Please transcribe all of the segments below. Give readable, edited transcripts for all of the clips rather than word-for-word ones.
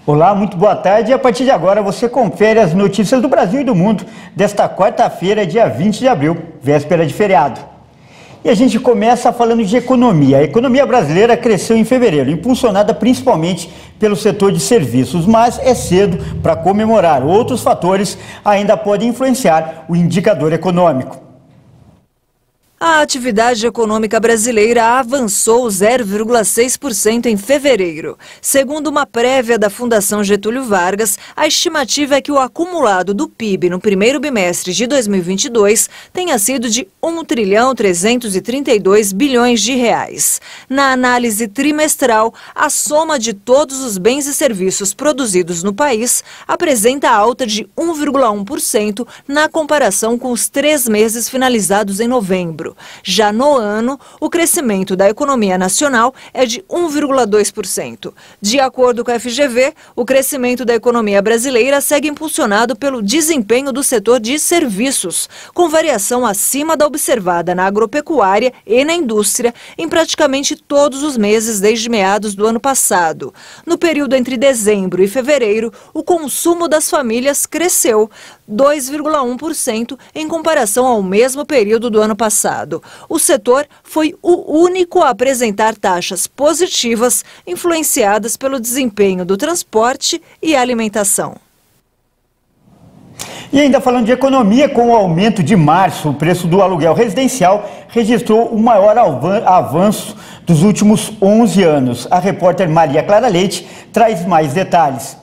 Olá, muito boa tarde. E a partir de agora você confere as notícias do Brasil e do mundo desta quarta-feira, dia 20 de abril, véspera de feriado. E a gente começa falando de economia. A economia brasileira cresceu em fevereiro, impulsionada principalmente pelo setor de serviços, mas é cedo para comemorar. Outros fatores ainda podem influenciar o indicador econômico. A atividade econômica brasileira avançou 0,6% em fevereiro. Segundo uma prévia da Fundação Getúlio Vargas, a estimativa é que o acumulado do PIB no primeiro bimestre de 2022 tenha sido de 1.332 bilhões de reais. Na análise trimestral, a soma de todos os bens e serviços produzidos no país apresenta alta de 1,1% na comparação com os 3 meses finalizados em novembro. Já no ano, o crescimento da economia nacional é de 1,2%. De acordo com a FGV, o crescimento da economia brasileira segue impulsionado pelo desempenho do setor de serviços, com variação acima da observada na agropecuária e na indústria em praticamente todos os meses desde meados do ano passado. No período entre dezembro e fevereiro, o consumo das famílias cresceu 2,1% em comparação ao mesmo período do ano passado. O setor foi o único a apresentar taxas positivas, influenciadas pelo desempenho do transporte e alimentação. E ainda falando de economia, com o aumento de março, o preço do aluguel residencial registrou o maior avanço dos últimos 11 anos. A repórter Maria Clara Leite traz mais detalhes.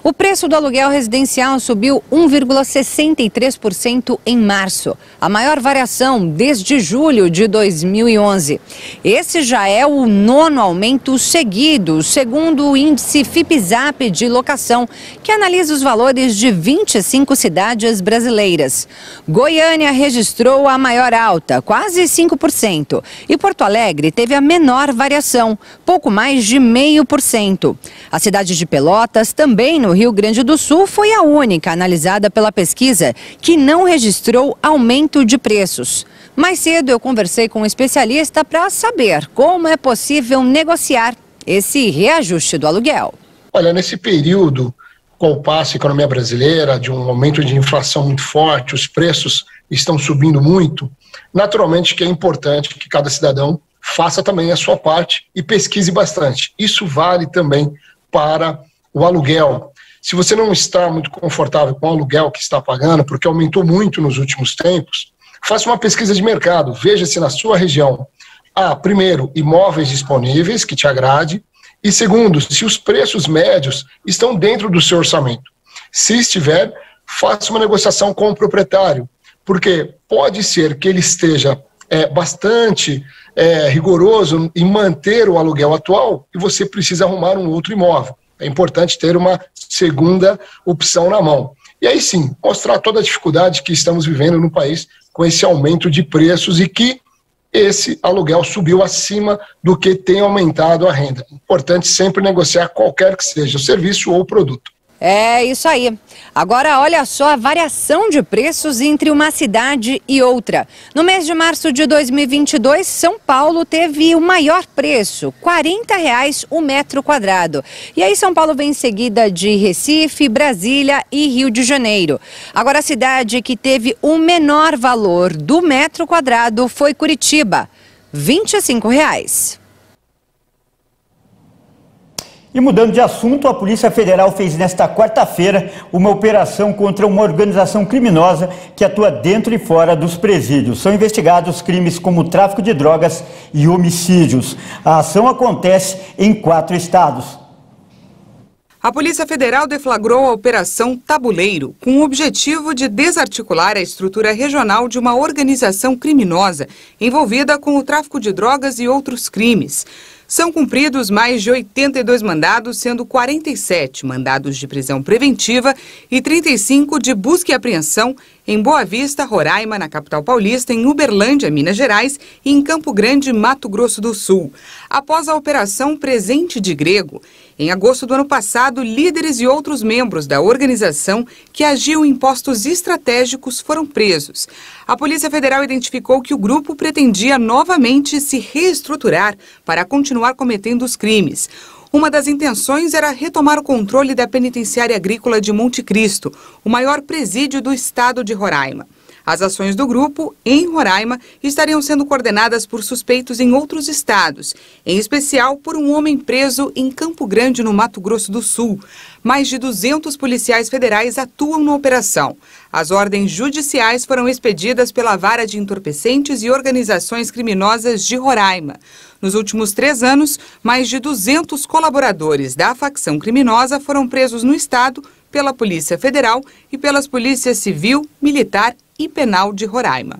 O preço do aluguel residencial subiu 1,63% em março, a maior variação desde julho de 2011. Esse já é o 9º aumento seguido, segundo o índice FIPZAP de locação, que analisa os valores de 25 cidades brasileiras. Goiânia registrou a maior alta, quase 5%, e Porto Alegre teve a menor variação, pouco mais de 0,5%. A cidade de Pelotas, também no Rio Grande do Sul, foi a única analisada pela pesquisa que não registrou aumento de preços. Mais cedo eu conversei com um especialista para saber como é possível negociar esse reajuste do aluguel. Olha, nesse período, com o passo a economia brasileira, de um aumento de inflação muito forte, os preços estão subindo muito, naturalmente que é importante que cada cidadão faça também a sua parte e pesquise bastante. Isso vale também para o aluguel. Se você não está muito confortável com o aluguel que está pagando, porque aumentou muito nos últimos tempos, faça uma pesquisa de mercado, veja se na sua região há, primeiro, imóveis disponíveis que te agrade, e segundo, se os preços médios estão dentro do seu orçamento. Se estiver, faça uma negociação com o proprietário, porque pode ser que ele esteja bastante rigoroso em manter o aluguel atual e você precisa arrumar um outro imóvel. É importante ter uma segunda opção na mão. E aí sim, mostrar toda a dificuldade que estamos vivendo no país com esse aumento de preços e que esse aluguel subiu acima do que tem aumentado a renda. Importante sempre negociar qualquer que seja o serviço ou o produto. É isso aí. Agora olha só a variação de preços entre uma cidade e outra. No mês de março de 2022, São Paulo teve o maior preço, R$ 40,00 o metro quadrado. E aí São Paulo vem em seguida de Recife, Brasília e Rio de Janeiro. Agora a cidade que teve o menor valor do metro quadrado foi Curitiba, R$ 25,00. E mudando de assunto, a Polícia Federal fez nesta quarta-feira uma operação contra uma organização criminosa que atua dentro e fora dos presídios. São investigados crimes como tráfico de drogas e homicídios. A ação acontece em 4 estados. A Polícia Federal deflagrou a Operação Tabuleiro, com o objetivo de desarticular a estrutura regional de uma organização criminosa envolvida com o tráfico de drogas e outros crimes. São cumpridos mais de 82 mandados, sendo 47 mandados de prisão preventiva e 35 de busca e apreensão em Boa Vista, Roraima, na capital paulista, em Uberlândia, Minas Gerais e em Campo Grande, Mato Grosso do Sul. Após a Operação Presente de Grego, em agosto do ano passado, líderes e outros membros da organização que agiam em postos estratégicos foram presos. A Polícia Federal identificou que o grupo pretendia novamente se reestruturar para continuar cometendo os crimes. Uma das intenções era retomar o controle da penitenciária agrícola de Monte Cristo, o maior presídio do estado de Roraima. As ações do grupo, em Roraima, estariam sendo coordenadas por suspeitos em outros estados, em especial por um homem preso em Campo Grande, no Mato Grosso do Sul. Mais de 200 policiais federais atuam na operação. As ordens judiciais foram expedidas pela Vara de Entorpecentes e Organizações Criminosas de Roraima. Nos últimos 3 anos, mais de 200 colaboradores da facção criminosa foram presos no estado pela Polícia Federal e pelas polícias Civil, Militar e Penal de Roraima.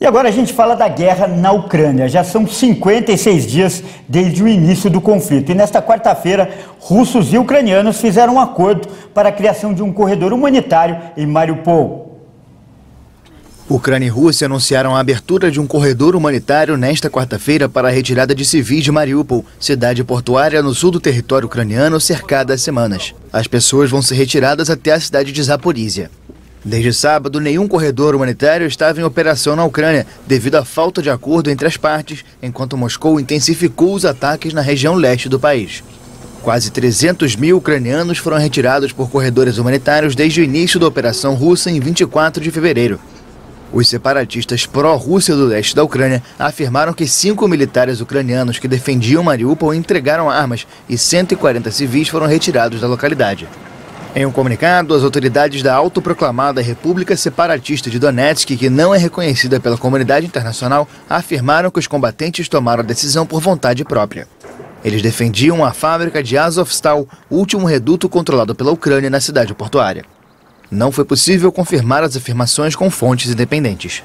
E agora a gente fala da guerra na Ucrânia. Já são 56 dias desde o início do conflito. E nesta quarta-feira, russos e ucranianos fizeram um acordo para a criação de um corredor humanitário em Mariupol. Ucrânia e Rússia anunciaram a abertura de um corredor humanitário nesta quarta-feira para a retirada de civis de Mariupol, cidade portuária no sul do território ucraniano cercada há semanas. As pessoas vão ser retiradas até a cidade de Zaporizhia. Desde sábado, nenhum corredor humanitário estava em operação na Ucrânia, devido à falta de acordo entre as partes, enquanto Moscou intensificou os ataques na região leste do país. Quase 300 mil ucranianos foram retirados por corredores humanitários desde o início da operação russa em 24 de fevereiro. Os separatistas pró-Rússia do leste da Ucrânia afirmaram que 5 militares ucranianos que defendiam Mariupol entregaram armas e 140 civis foram retirados da localidade. Em um comunicado, as autoridades da autoproclamada República Separatista de Donetsk, que não é reconhecida pela comunidade internacional, afirmaram que os combatentes tomaram a decisão por vontade própria. Eles defendiam a fábrica de Azovstal, o último reduto controlado pela Ucrânia na cidade portuária. Não foi possível confirmar as afirmações com fontes independentes.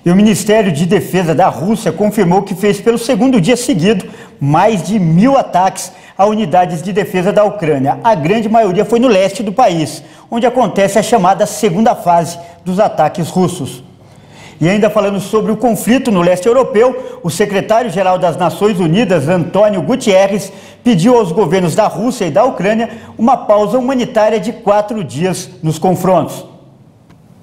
E o Ministério de Defesa da Rússia confirmou que fez pelo segundo dia seguido mais de 1.000 ataques a unidades de defesa da Ucrânia. A grande maioria foi no leste do país, onde acontece a chamada segunda fase dos ataques russos. E ainda falando sobre o conflito no leste europeu, o secretário-geral das Nações Unidas, Antônio Guterres, pediu aos governos da Rússia e da Ucrânia uma pausa humanitária de 4 dias nos confrontos.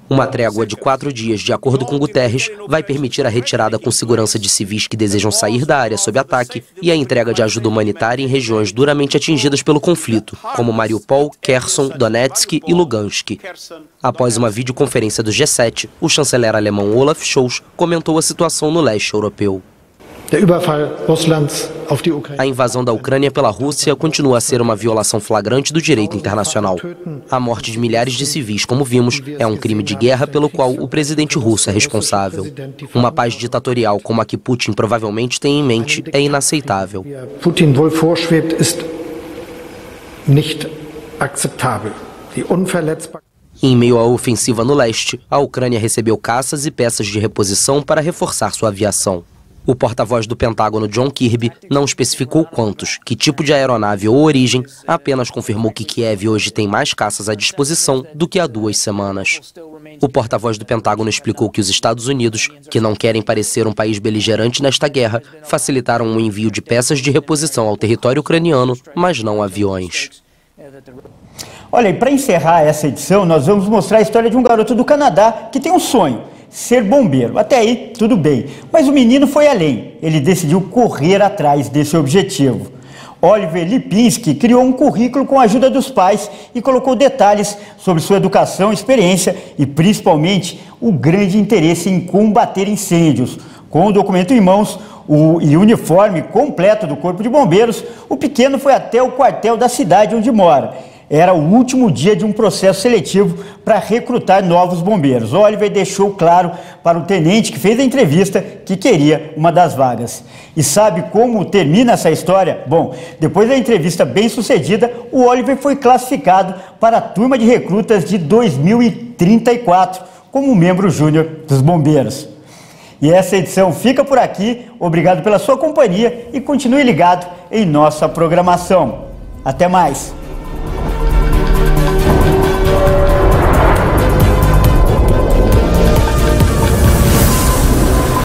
Uma trégua de 4 dias, de acordo com Guterres, vai permitir a retirada com segurança de civis que desejam sair da área sob ataque e a entrega de ajuda humanitária em regiões duramente atingidas pelo conflito, como Mariupol, Kherson, Donetsk e Lugansk. Após uma videoconferência do G7, o chanceler alemão Olaf Scholz comentou a situação no leste europeu. A invasão da Ucrânia pela Rússia continua a ser uma violação flagrante do direito internacional. A morte de milhares de civis, como vimos, é um crime de guerra pelo qual o presidente russo é responsável. Uma paz ditatorial como a que Putin provavelmente tem em mente é inaceitável. Em meio à ofensiva no leste, a Ucrânia recebeu caças e peças de reposição para reforçar sua aviação. O porta-voz do Pentágono, John Kirby, não especificou quantos, que tipo de aeronave ou origem, apenas confirmou que Kiev hoje tem mais caças à disposição do que há 2 semanas. O porta-voz do Pentágono explicou que os Estados Unidos, que não querem parecer um país beligerante nesta guerra, facilitaram o envio de peças de reposição ao território ucraniano, mas não aviões. Olha, e para encerrar essa edição, nós vamos mostrar a história de um garoto do Canadá que tem um sonho: ser bombeiro. Até aí, tudo bem. Mas o menino foi além. Ele decidiu correr atrás desse objetivo. Oliver Lipinski criou um currículo com a ajuda dos pais e colocou detalhes sobre sua educação, experiência e, principalmente, o grande interesse em combater incêndios. Com o documento em mãos e uniforme completo do Corpo de Bombeiros, o pequeno foi até o quartel da cidade onde mora. Era o último dia de um processo seletivo para recrutar novos bombeiros. Oliver deixou claro para o tenente que fez a entrevista que queria uma das vagas. E sabe como termina essa história? Bom, depois da entrevista bem sucedida, o Oliver foi classificado para a turma de recrutas de 2034 como membro júnior dos bombeiros. E essa edição fica por aqui. Obrigado pela sua companhia e continue ligado em nossa programação. Até mais!